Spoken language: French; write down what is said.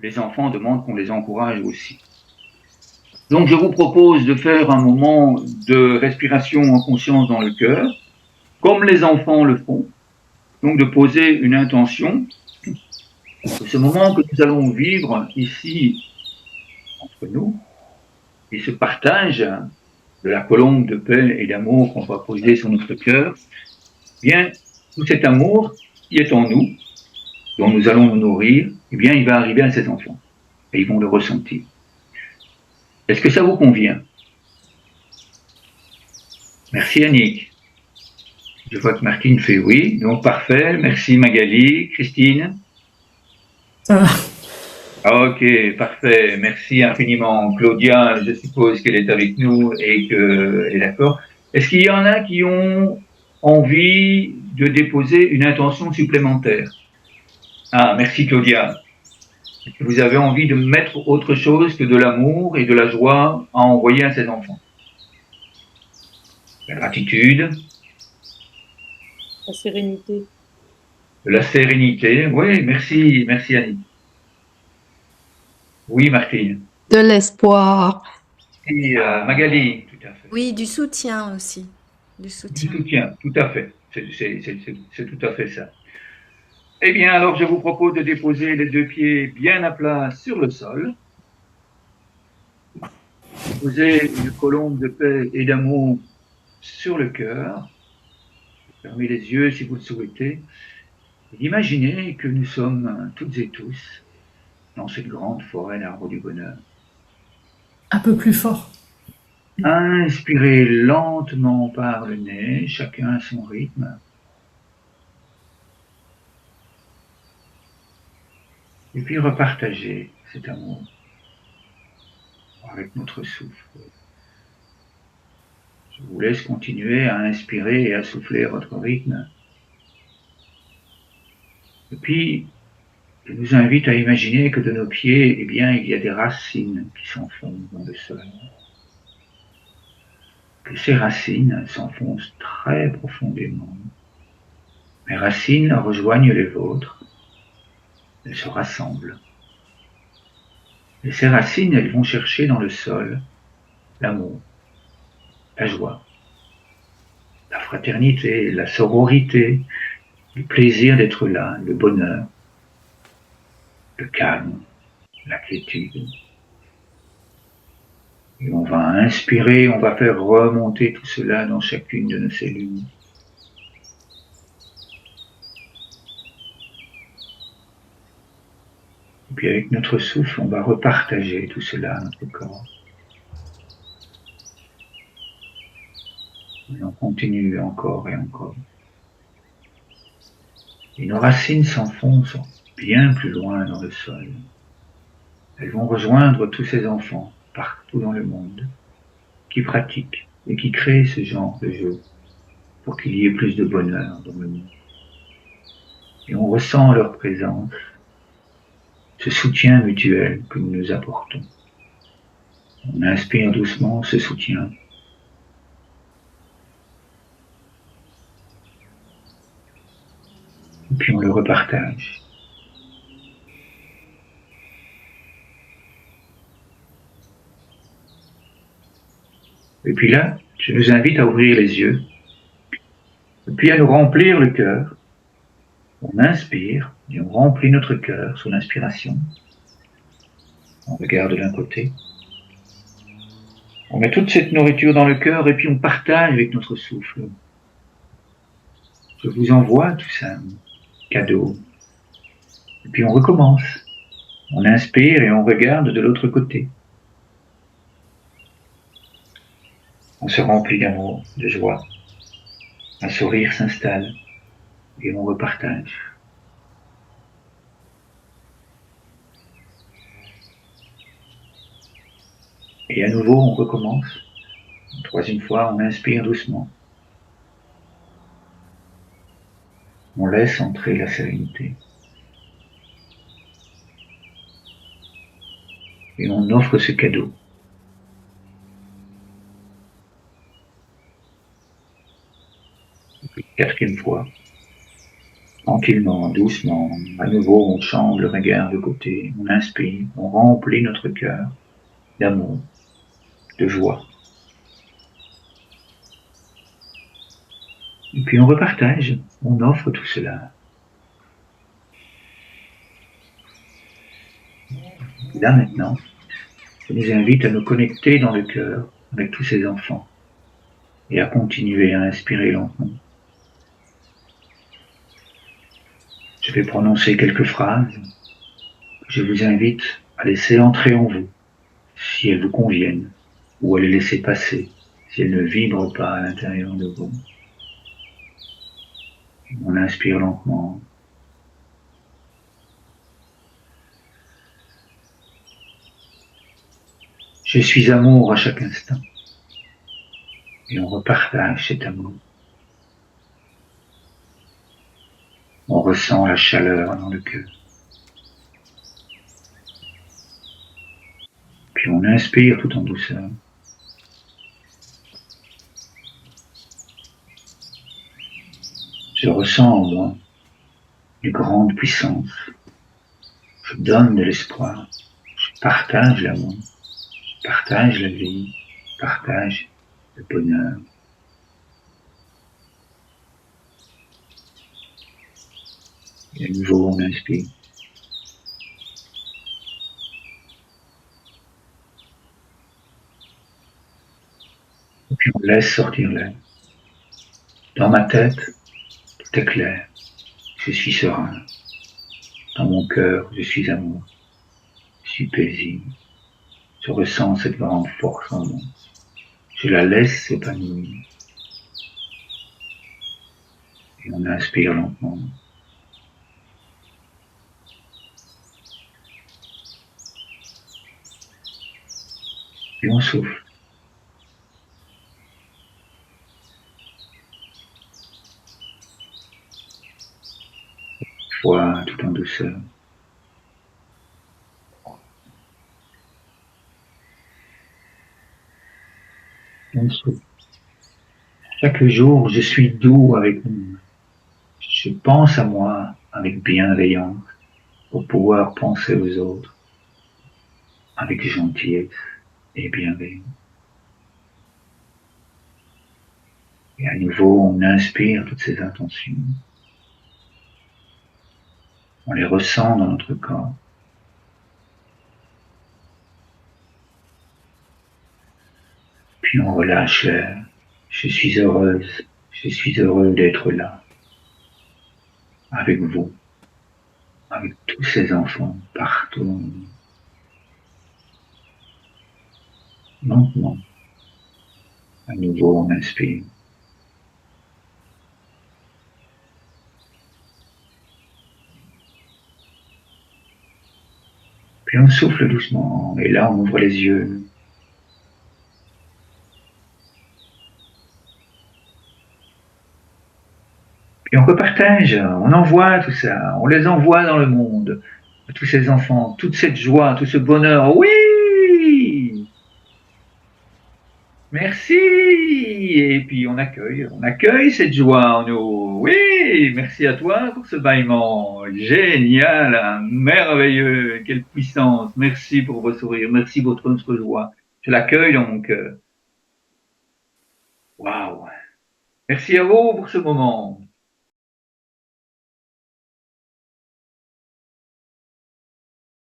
les enfants demandent qu'on les encourage aussi. Donc je vous propose de faire un moment de respiration en conscience dans le cœur, comme les enfants le font, donc de poser une intention. Ce moment que nous allons vivre ici entre nous, et ce partage de la colombe de paix et d'amour qu'on va poser sur notre cœur, bien, tout cet amour qui est en nous, dont nous allons nous nourrir, eh bien, il va arriver à ces enfants, et ils vont le ressentir. Est-ce que ça vous convient? Merci Annick. Je vois que Martine fait oui, donc parfait. Merci Magali. Christine? Ça va. Ok, parfait. Merci infiniment. Claudia, je suppose qu'elle est avec nous et qu'elle est d'accord. Est-ce qu'il y en a qui ont envie de déposer une intention supplémentaire? Ah, merci Claudia. Est-ce que vous avez envie de mettre autre chose que de l'amour et de la joie à envoyer à ses enfants? La gratitude, La sérénité. de la sérénité. Oui, merci, merci Annie. Oui, Martine. De l'espoir. Et Magali, tout à fait. Oui, du soutien aussi. Du Du soutien. soutien, tout à fait. C'est tout à fait ça. Eh bien, alors, je vous propose de déposer les deux pieds bien à plat sur le sol. Poser une colombe de paix et d'amour sur le cœur. Fermez les yeux si vous le souhaitez. Et imaginez que nous sommes toutes et tous dans cette grande forêt d'arbres du bonheur. Un peu plus fort. Inspirez lentement par le nez, chacun à son rythme. Et puis repartagez cet amour avec notre souffle. Je vous laisse continuer à inspirer et à souffler à votre rythme. Et puis, je nous invite à imaginer que de nos pieds, eh bien, il y a des racines qui s'enfoncent dans le sol. Que ces racines s'enfoncent très profondément. Mes racines rejoignent les vôtres. Elles se rassemblent. Et ces racines, elles vont chercher dans le sol l'amour, la joie, la fraternité, la sororité, le plaisir d'être là, le bonheur, le calme, la quiétude. Et on va inspirer, on va faire remonter tout cela dans chacune de nos cellules. Et puis avec notre souffle, on va repartager tout cela à notre corps. Et on continue encore et encore. Et nos racines s'enfoncent bien plus loin dans le sol. Elles vont rejoindre tous ces enfants partout dans le monde qui pratiquent et qui créent ce genre de jeu pour qu'il y ait plus de bonheur dans le monde. Et on ressent leur présence, ce soutien mutuel que nous nous apportons. On inspire doucement ce soutien. Et puis on le repartage. Et puis là, je nous invite à ouvrir les yeux, et puis à nous remplir le cœur. On inspire et on remplit notre cœur sous l'inspiration. On regarde d'un côté. On met toute cette nourriture dans le cœur et puis on partage avec notre souffle. Je vous envoie tout ça, cadeau. Et puis on recommence. On inspire et on regarde de l'autre côté. On se remplit d'amour, de joie. Un sourire s'installe et on repartage. Et à nouveau, on recommence. Une troisième fois, on inspire doucement. On laisse entrer la sérénité. Et on offre ce cadeau. Et puis, quatrième fois, Tranquillement, doucement, à nouveau on change le regard de côté, on inspire, on remplit notre cœur d'amour, de joie. Et puis on repartage, on offre tout cela. Et là maintenant, je nous invite à nous connecter dans le cœur avec tous ces enfants et à continuer à inspirer lentement. Je vais prononcer quelques phrases que je vous invite à laisser entrer en vous, si elles vous conviennent, ou à les laisser passer, si elles ne vibrent pas à l'intérieur de vous. On inspire lentement. Je suis amour à chaque instant. Et on repartage cet amour. On ressent la chaleur dans le cœur. Puis on inspire tout en douceur. Je ressens en moi une grande puissance. Je donne de l'espoir. Je partage l'amour. Je partage la vie. Je partage le bonheur. Et à nouveau, on inspire. Et puis on laisse sortir l'air. Dans ma tête, tout est clair. Je suis serein. Dans mon cœur, je suis amour. Je suis paisible. Je ressens cette grande force en moi. Je la laisse s'épanouir. Et on inspire lentement. Et on souffle. Fois tout en douceur. On souffle. Chaque jour, je suis doux avec moi. Je pense à moi avec bienveillance pour pouvoir penser aux autres avec gentillesse et bienveillance. Et à nouveau, on inspire toutes ces intentions. On les ressent dans notre corps. Puis on relâche l'air. Je suis heureuse, je suis heureux d'être là, avec vous, avec tous ces enfants partout. Lentement, à nouveau on inspire. Puis on souffle doucement, et là on ouvre les yeux. Puis on repartage, on envoie tout ça, on les envoie dans le monde, tous ces enfants, toute cette joie, tout ce bonheur. Oui! Merci! Et puis on accueille cette joie en nous. Oui! Merci à toi pour ce bâillement. Génial, hein, merveilleux, quelle puissance. Merci pour vos sourires, merci pour notre joie. Je l'accueille dans mon cœur. Waouh! Merci à vous pour ce moment.